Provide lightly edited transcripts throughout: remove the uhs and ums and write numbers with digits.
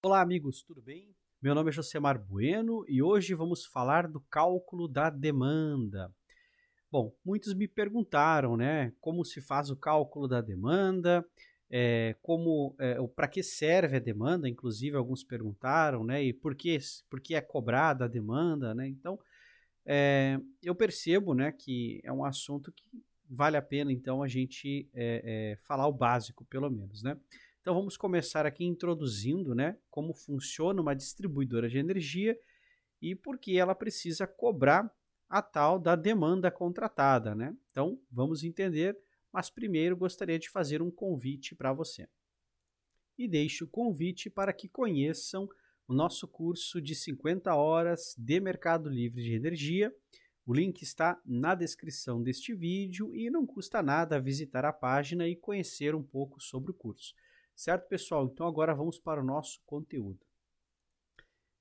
Olá, amigos, tudo bem? Meu nome é Josemar Bueno e hoje vamos falar do cálculo da demanda. Bom, muitos me perguntaram, né, como se faz o cálculo da demanda, para que serve a demanda, inclusive alguns perguntaram, né, e por que é cobrada a demanda, né? Então, eu percebo, né, que é um assunto que vale a pena, então, a gente falar o básico, pelo menos, né? Então, vamos começar aqui introduzindo, né, como funciona uma distribuidora de energia e por que ela precisa cobrar a tal da demanda contratada, né? Então, vamos entender, mas primeiro gostaria de fazer um convite para você. E deixo o convite para que conheçam o nosso curso de 50 horas de Mercado Livre de Energia. O link está na descrição deste vídeo e não custa nada visitar a página e conhecer um pouco sobre o curso. Certo, pessoal? Então agora vamos para o nosso conteúdo.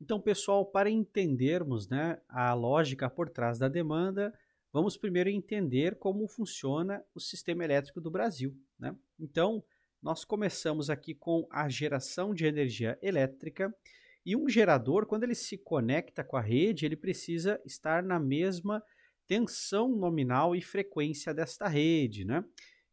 Então, pessoal, para entendermos, né, a lógica por trás da demanda, vamos primeiro entender como funciona o sistema elétrico do Brasil, né? Então, nós começamos aqui com a geração de energia elétrica e um gerador, quando ele se conecta com a rede, ele precisa estar na mesma tensão nominal e frequência desta rede, né?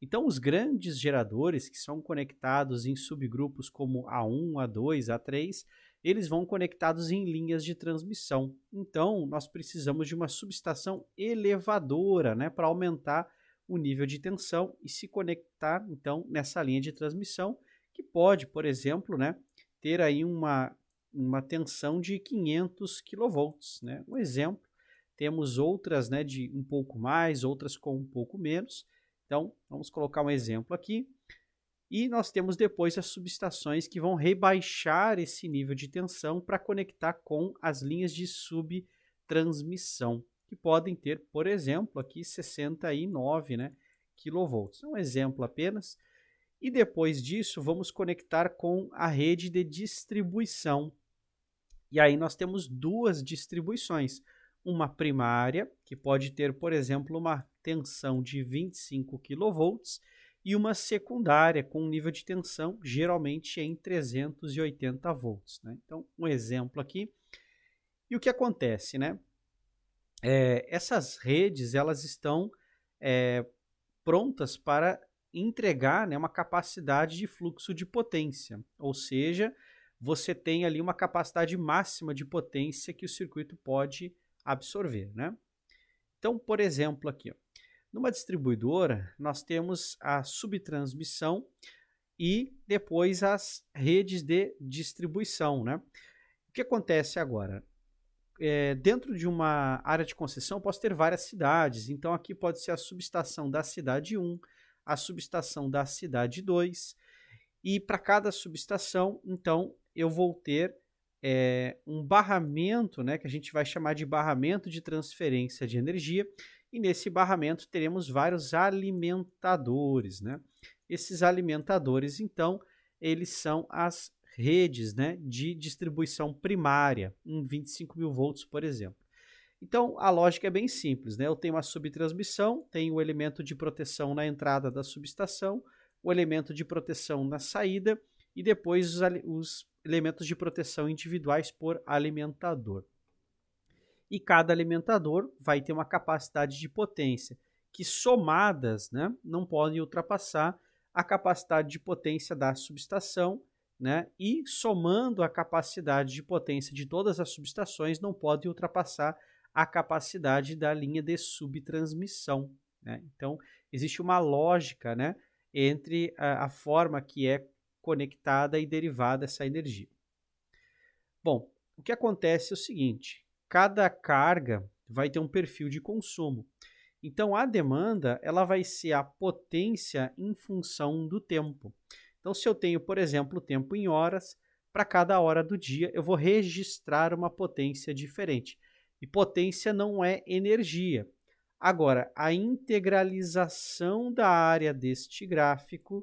Então, os grandes geradores que são conectados em subgrupos como A1, A2, A3, eles vão conectados em linhas de transmissão. Então, nós precisamos de uma subestação elevadora, né, para aumentar o nível de tensão e se conectar, então, nessa linha de transmissão, que pode, por exemplo, né, ter aí uma tensão de 500 kV, né? Um exemplo, temos outras, né, de um pouco mais, outras com um pouco menos. Então, vamos colocar um exemplo aqui. E nós temos depois as subestações que vão rebaixar esse nível de tensão para conectar com as linhas de subtransmissão, que podem ter, por exemplo, aqui 69, né, kV. É um exemplo apenas. E depois disso, vamos conectar com a rede de distribuição. E aí nós temos duas distribuições. Uma primária, que pode ter, por exemplo, uma tensão de 25 kV, e uma secundária com um nível de tensão geralmente em 380 volts, né? Então, um exemplo aqui. E o que acontece, né? Essas redes elas estão prontas para entregar, né, uma capacidade de fluxo de potência, ou seja, você tem ali uma capacidade máxima de potência que o circuito pode absorver, né? Então, por exemplo, aqui, ó, numa distribuidora, nós temos a subtransmissão e depois as redes de distribuição, né? O que acontece agora? Dentro de uma área de concessão, eu posso ter várias cidades. Então, aqui pode ser a subestação da cidade 1, a subestação da cidade 2. E para cada subestação, então, eu vou ter um barramento, né, que a gente vai chamar de barramento de transferência de energia, e nesse barramento teremos vários alimentadores, né? Esses alimentadores, então, eles são as redes, né, de distribuição primária, em 25 mil volts, por exemplo. Então, a lógica é bem simples, né? Eu tenho uma subtransmissão, tenho o elemento de proteção na entrada da subestação, o elemento de proteção na saída e depois os elementos de proteção individuais por alimentador. E cada alimentador vai ter uma capacidade de potência que somadas, né, não podem ultrapassar a capacidade de potência da subestação, né, e somando a capacidade de potência de todas as subestações não pode ultrapassar a capacidade da linha de subtransmissão, né? Então, existe uma lógica, né, entre a forma que é conectada e derivada essa energia. Bom, o que acontece é o seguinte, cada carga vai ter um perfil de consumo. Então, a demanda ela vai ser a potência em função do tempo. Então, se eu tenho, por exemplo, o tempo em horas, para cada hora do dia eu vou registrar uma potência diferente. E potência não é energia. Agora, a integralização da área deste gráfico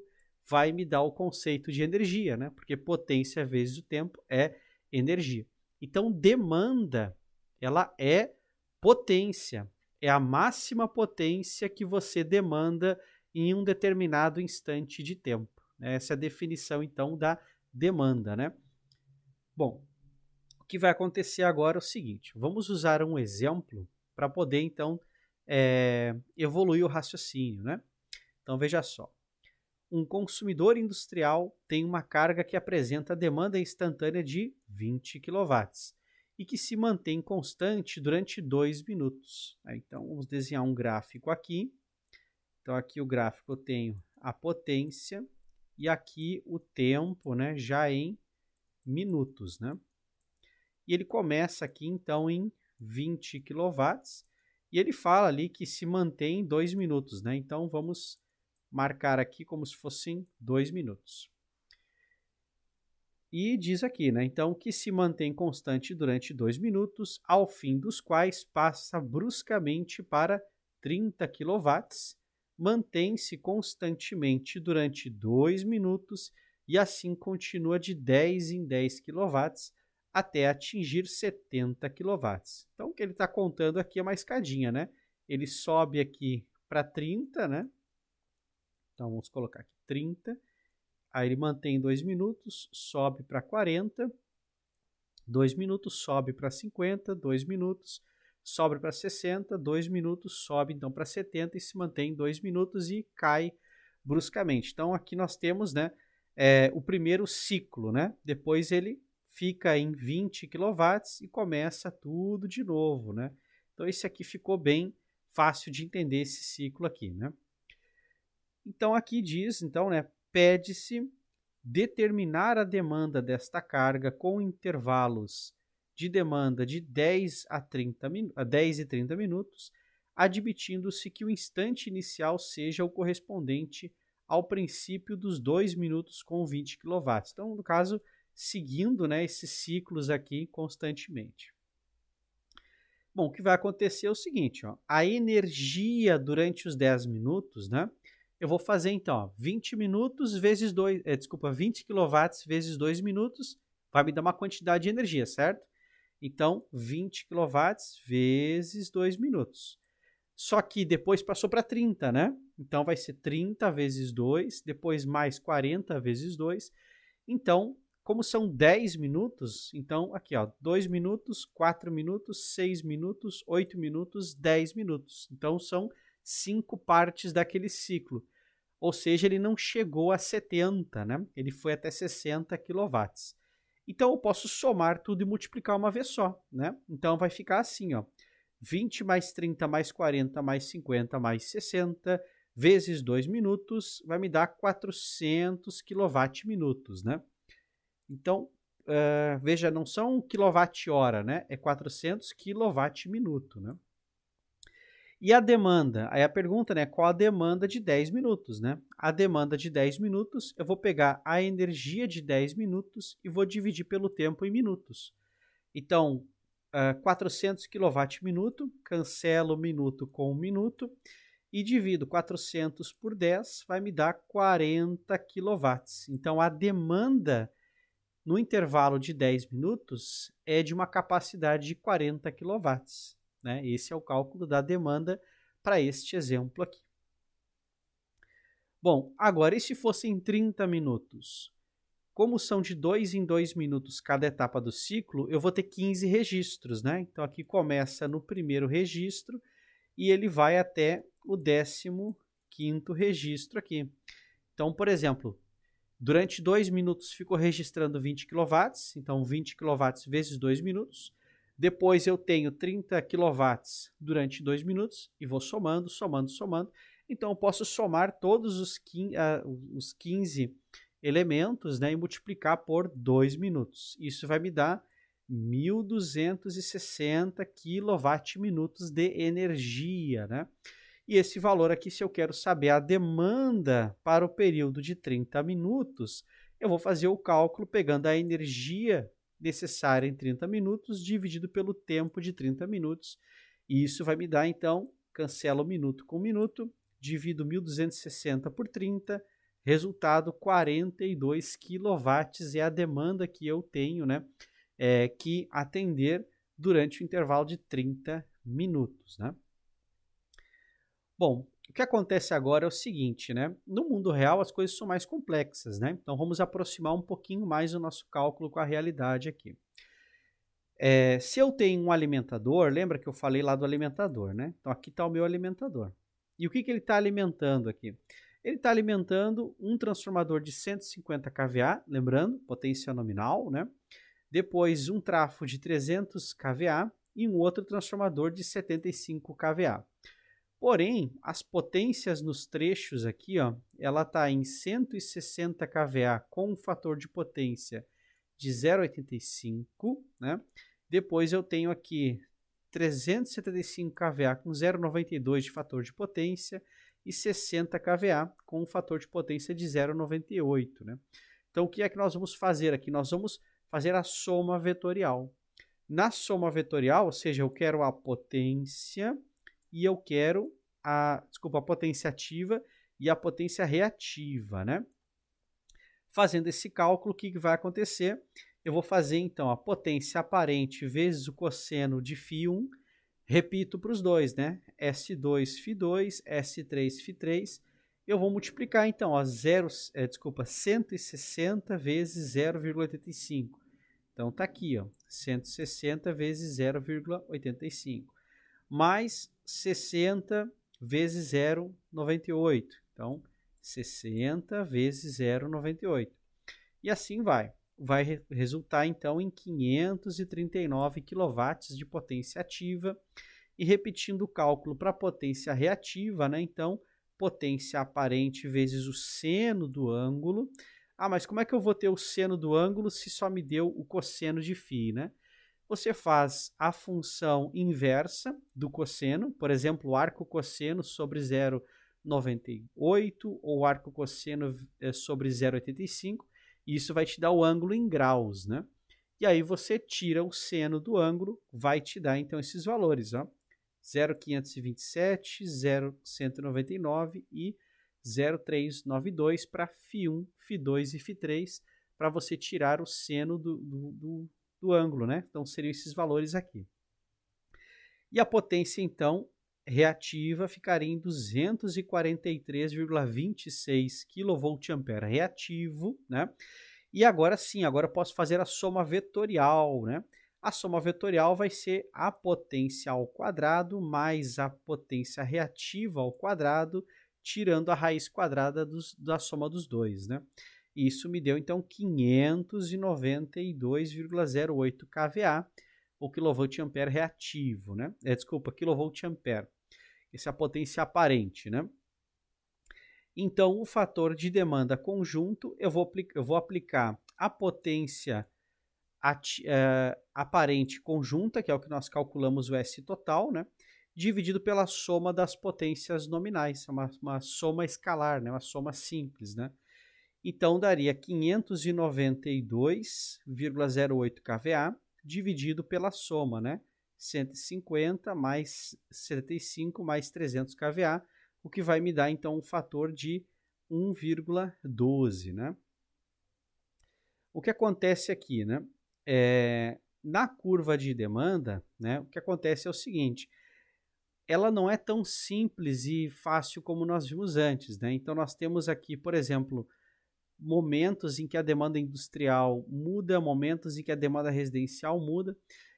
vai me dar o conceito de energia, né? Porque potência vezes o tempo é energia. Então, demanda, ela é potência. É a máxima potência que você demanda em um determinado instante de tempo. Essa é a definição, então, da demanda, né? Bom, o que vai acontecer agora é o seguinte, vamos usar um exemplo para poder, então, evoluir o raciocínio, né? Então, veja só. Um consumidor industrial tem uma carga que apresenta demanda instantânea de 20 kW e que se mantém constante durante 2 minutos. Então, vamos desenhar um gráfico aqui. Então, aqui o gráfico eu tenho a potência e aqui o tempo, né, já em minutos, né? E ele começa aqui, então, em 20 kW e ele fala ali que se mantém em 2 minutos, né? Então, vamos marcar aqui como se fossem 2 minutos. E diz aqui, né? Então, que se mantém constante durante 2 minutos, ao fim dos quais passa bruscamente para 30 kW, mantém-se constantemente durante 2 minutos e assim continua de 10 em 10 kW até atingir 70 kW. Então, o que ele está contando aqui é uma escadinha, né? Ele sobe aqui para 30, né? Então, vamos colocar aqui 30. Aí ele mantém 2 minutos, sobe para 40. 2 minutos, sobe para 50. 2 minutos, sobe para 60. 2 minutos, sobe então para 70 e se mantém 2 minutos e cai bruscamente. Então, aqui nós temos, né, o primeiro ciclo, né? Depois ele fica em 20 kW e começa tudo de novo, né? Então, esse aqui ficou bem fácil de entender esse ciclo aqui, né? Então, aqui diz, então, né, pede-se determinar a demanda desta carga com intervalos de demanda de 10 a 10 e 30 minutos, admitindo-se que o instante inicial seja o correspondente ao princípio dos 2 minutos com 20 kW. Então, no caso, seguindo, né, esses ciclos aqui constantemente. Bom, o que vai acontecer é o seguinte, ó, a energia durante os 10 minutos, né, eu vou fazer então, ó, 20 minutos vezes 2, 20 kW vezes 2 minutos, vai me dar uma quantidade de energia, certo? Então, 20 kW vezes 2 minutos. Só que depois passou para 30, né? Então, vai ser 30 vezes 2, depois mais 40 vezes 2. Então, como são 10 minutos, então aqui, ó, 2 minutos, 4 minutos, 6 minutos, 8 minutos, 10 minutos. Então, são 5 partes daquele ciclo. Ou seja, ele não chegou a 70, né? Ele foi até 60 kW. Então, eu posso somar tudo e multiplicar uma vez só, né? Então, vai ficar assim, ó. 20 mais 30 mais 40 mais 50 mais 60 vezes 2 minutos vai me dar 400 kWh, né? Então, veja, não são quilowatt-hora, né? É 400 kWh, né? E a demanda? Aí a pergunta, né? Qual a demanda de 10 minutos, né? A demanda de 10 minutos, eu vou pegar a energia de 10 minutos e vou dividir pelo tempo em minutos. Então, 400 kWh, cancelo minuto com minuto e divido 400 por 10, vai me dar 40 kW. Então, a demanda no intervalo de 10 minutos é de uma capacidade de 40 kW. Né? Esse é o cálculo da demanda para este exemplo aqui. Bom, agora e se fossem 30 minutos? Como são de 2 em 2 minutos cada etapa do ciclo, eu vou ter 15 registros, né? Então aqui começa no primeiro registro e ele vai até o 15º registro aqui. Então, por exemplo, durante 2 minutos ficou registrando 20 kW, então 20 kW vezes 2 minutos. Depois eu tenho 30 kW durante 2 minutos e vou somando, somando, somando. Então eu posso somar todos os 15 elementos, né, e multiplicar por 2 minutos. Isso vai me dar 1.260 kWh de energia, né? E esse valor aqui, se eu quero saber a demanda para o período de 30 minutos, eu vou fazer o cálculo pegando a energia necessária em 30 minutos dividido pelo tempo de 30 minutos. E isso vai me dar, então, cancelo minuto com minuto, divido 1.260 por 30, resultado 42 kW é a demanda que eu tenho, né, que atender durante o intervalo de 30 minutos, né? Bom, O que acontece agora é o seguinte, né? No mundo real as coisas são mais complexas, né? Então vamos aproximar um pouquinho mais o nosso cálculo com a realidade aqui. Se eu tenho um alimentador, lembra que eu falei lá do alimentador, né? Então aqui está o meu alimentador. E o que ele está alimentando aqui? Ele está alimentando um transformador de 150 kVA, lembrando, potência nominal, né? Depois um trafo de 300 kVA e um outro transformador de 75 kVA. Porém, as potências nos trechos aqui, ó, ela está em 160 kVA com um fator de potência de 0,85, né? Depois eu tenho aqui 375 kVA com 0,92 de fator de potência e 60 kVA com um fator de potência de 0,98, né? Então, o que é que nós vamos fazer aqui? Nós vamos fazer a soma vetorial. Na soma vetorial, ou seja, eu quero a potência e eu quero a potência ativa e a potência reativa, né? Fazendo esse cálculo, o que vai acontecer? Eu vou fazer, então, a potência aparente vezes o cosseno de φ1, repito para os dois, né? S2, φ2, S3, φ3. Eu vou multiplicar, então, 160 vezes 0,85. Então, está aqui, ó, 160 vezes 0,85. Mais 60 vezes 0,98. Então, 60 vezes 0,98. E assim vai. Vai resultar, então, em 539 kW de potência ativa. E repetindo o cálculo para a potência reativa, né? Então, potência aparente vezes o seno do ângulo. Ah, mas como é que eu vou ter o seno do ângulo se só me deu o cosseno de φ, né? Você faz a função inversa do cosseno, por exemplo, o arco cosseno sobre 0,98 ou arco cosseno sobre 0,85, e isso vai te dar o ângulo em graus, né? E aí você tira o seno do ângulo, vai te dar então esses valores, ó. 0,527, 0,199 e 0,392 para φ1, φ2 e φ3, para você tirar o seno do ângulo, né? Então seriam esses valores aqui. E a potência, então, reativa ficaria em 243,26 kVA reativo, né? E agora sim, agora eu posso fazer a soma vetorial, né? A soma vetorial vai ser a potência ao quadrado mais a potência reativa ao quadrado, tirando a raiz quadrada da soma dos dois, né? Isso me deu, então, 592,08 kVA, ou kVA reativo, né? kVA. Essa é a potência aparente, né? Então, o fator de demanda conjunto, eu vou aplicar a potência aparente conjunta, que é o que nós calculamos o S total, né? Dividido pela soma das potências nominais, uma soma escalar, né? Uma soma simples, né? Então, daria 592,08 kVA dividido pela soma, né? 150 mais 75 mais 300 kVA, o que vai me dar, então, um fator de 1,12, né? O que acontece aqui, né? Na curva de demanda, né? O que acontece é o seguinte, ela não é tão simples e fácil como nós vimos antes, né? Então, nós temos aqui, por exemplo, momentos em que a demanda industrial muda, momentos em que a demanda residencial muda.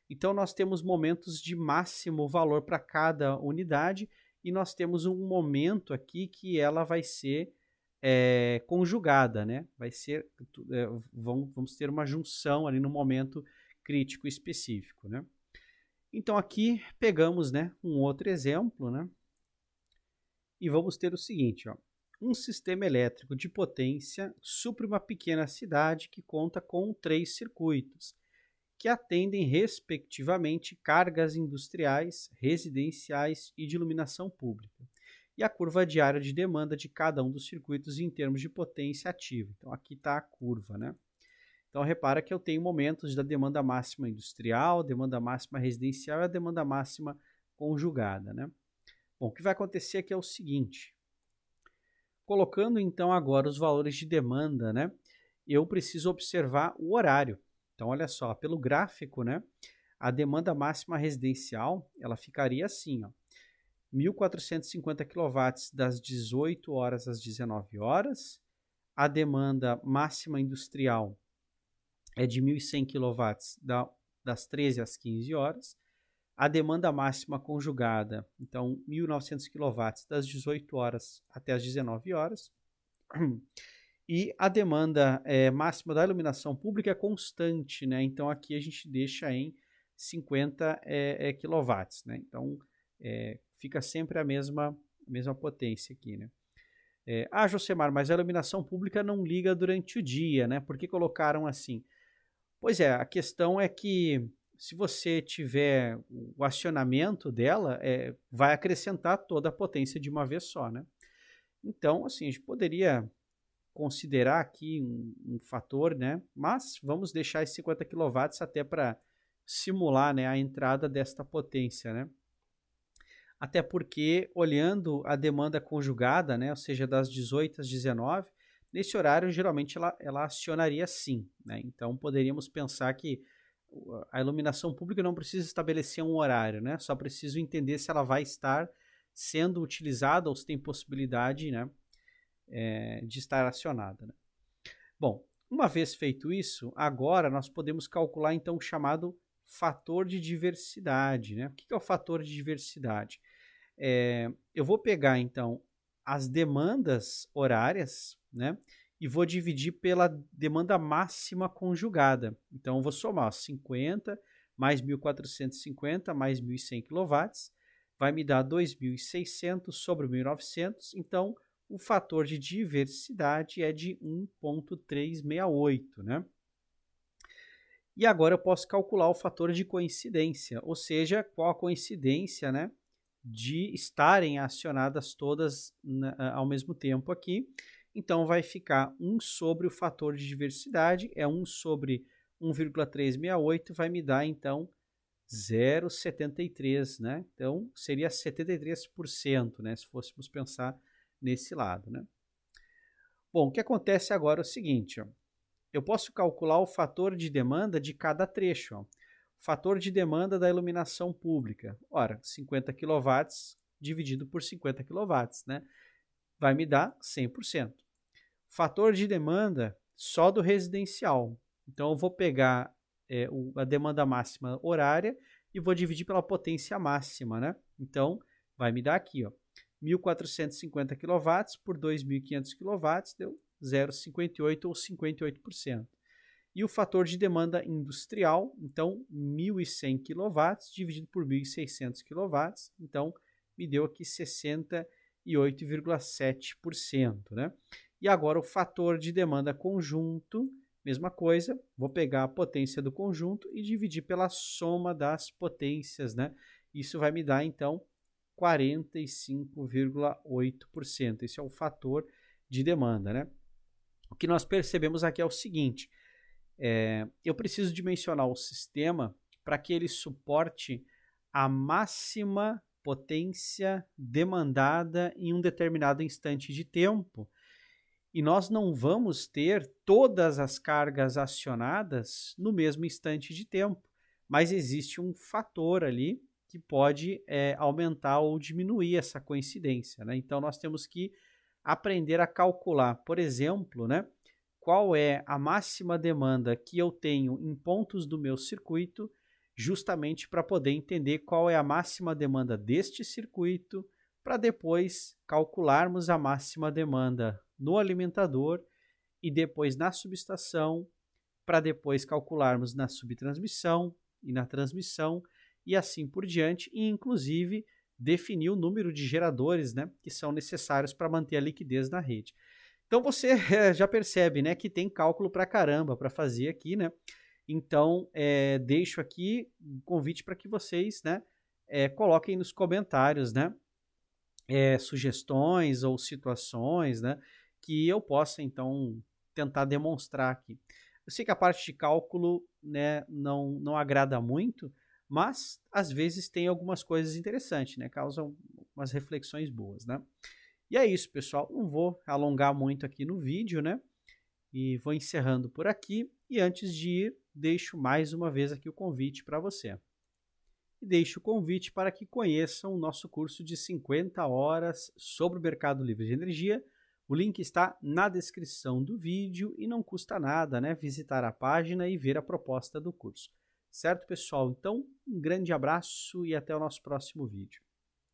Então, nós temos momentos de máximo valor para cada unidade e nós temos um momento aqui que ela vai ser conjugada, né? Vamos ter uma junção ali no momento crítico específico, né? Então, aqui pegamos, né, um outro exemplo, né? E vamos ter o seguinte, ó. Um sistema elétrico de potência supre uma pequena cidade que conta com 3 circuitos, que atendem respectivamente cargas industriais, residenciais e de iluminação pública, e a curva diária de demanda de cada um dos circuitos em termos de potência ativa. Então aqui está a curva, né? Então repara que eu tenho momentos da demanda máxima industrial, demanda máxima residencial e a demanda máxima conjugada, né? Bom, o que vai acontecer aqui é o seguinte, colocando então agora os valores de demanda, né? Eu preciso observar o horário. Então, olha só, pelo gráfico, né? A demanda máxima residencial, ela ficaria assim, ó. 1.450 kW das 18 horas às 19 horas. A demanda máxima industrial é de 1.100 kW das 13 às 15 horas. A demanda máxima conjugada, então 1.900 kW das 18 horas até as 19 horas. E a demanda máxima da iluminação pública é constante, né? Então aqui a gente deixa em 50 kW, né? Então fica sempre a mesma potência aqui, né? Josemar, mas a iluminação pública não liga durante o dia, né? Por que colocaram assim? Pois é, a questão é que se você tiver o acionamento dela, vai acrescentar toda a potência de uma vez só, né? Então, assim, a gente poderia considerar aqui um fator, né? Mas vamos deixar esses 50 kW até para simular, né, a entrada desta potência, né? Até porque, olhando a demanda conjugada, né, ou seja, das 18 às 19, nesse horário, geralmente, ela acionaria sim, né? Então, poderíamos pensar que a iluminação pública não precisa estabelecer um horário, né? Só preciso entender se ela vai estar sendo utilizada ou se tem possibilidade, né, de estar acionada, né? Bom, uma vez feito isso, agora nós podemos calcular então o chamado fator de diversidade, né? O que é o fator de diversidade? Eu vou pegar então as demandas horárias, né? E vou dividir pela demanda máxima conjugada. Então, eu vou somar 50 mais 1.450 mais 1.100 kW, vai me dar 2.600 sobre 1.900. Então, o fator de diversidade é de 1,368, né? E agora eu posso calcular o fator de coincidência, ou seja, qual a coincidência, né, de estarem acionadas todas ao mesmo tempo aqui. Então, vai ficar 1 sobre o fator de diversidade, é 1 sobre 1,368, vai me dar, então, 0,73, né? Então, seria 73%, né, se fôssemos pensar nesse lado, né? Bom, o que acontece agora é o seguinte, ó. Eu posso calcular o fator de demanda de cada trecho, ó. Fator de demanda da iluminação pública. Ora, 50 kW dividido por 50 kW, né? Vai me dar 100%. Fator de demanda só do residencial. Então, eu vou pegar a demanda máxima horária e vou dividir pela potência máxima, né? Então, vai me dar aqui, ó, 1.450 kW por 2.500 kW deu 0,58 ou 58%. E o fator de demanda industrial, então 1.100 kW dividido por 1.600 kW, então me deu aqui 68,7%, né? E agora o fator de demanda conjunto, mesma coisa, vou pegar a potência do conjunto e dividir pela soma das potências, né? Isso vai me dar, então, 45,8%. Esse é o fator de demanda, né? O que nós percebemos aqui é o seguinte, eu preciso dimensionar o sistema para que ele suporte a máxima potência demandada em um determinado instante de tempo. E nós não vamos ter todas as cargas acionadas no mesmo instante de tempo, mas existe um fator ali que pode aumentar ou diminuir essa coincidência, né? Então, nós temos que aprender a calcular, por exemplo, né, qual é a máxima demanda que eu tenho em pontos do meu circuito, justamente para poder entender qual é a máxima demanda deste circuito, para depois calcularmos a máxima demanda no alimentador e depois na subestação, para depois calcularmos na subtransmissão e na transmissão e assim por diante, e inclusive definir o número de geradores, né, que são necessários para manter a liquidez na rede. Então você já percebe, né, que tem cálculo para caramba para fazer aqui, né? Então deixo aqui um convite para que vocês, né, coloquem nos comentários, né, sugestões ou situações, né, que eu possa então tentar demonstrar aqui. Eu sei que a parte de cálculo, né, não agrada muito, mas às vezes tem algumas coisas interessantes, né, causam umas reflexões boas, né? E é isso, pessoal. Não vou alongar muito aqui no vídeo, né? E vou encerrando por aqui. E antes de ir, deixo mais uma vez aqui o convite para você. e deixo o convite para que conheçam o nosso curso de 50 horas sobre o mercado livre de energia. O link está na descrição do vídeo e não custa nada, né, visitar a página e ver a proposta do curso. Certo, pessoal? Então, um grande abraço e até o nosso próximo vídeo.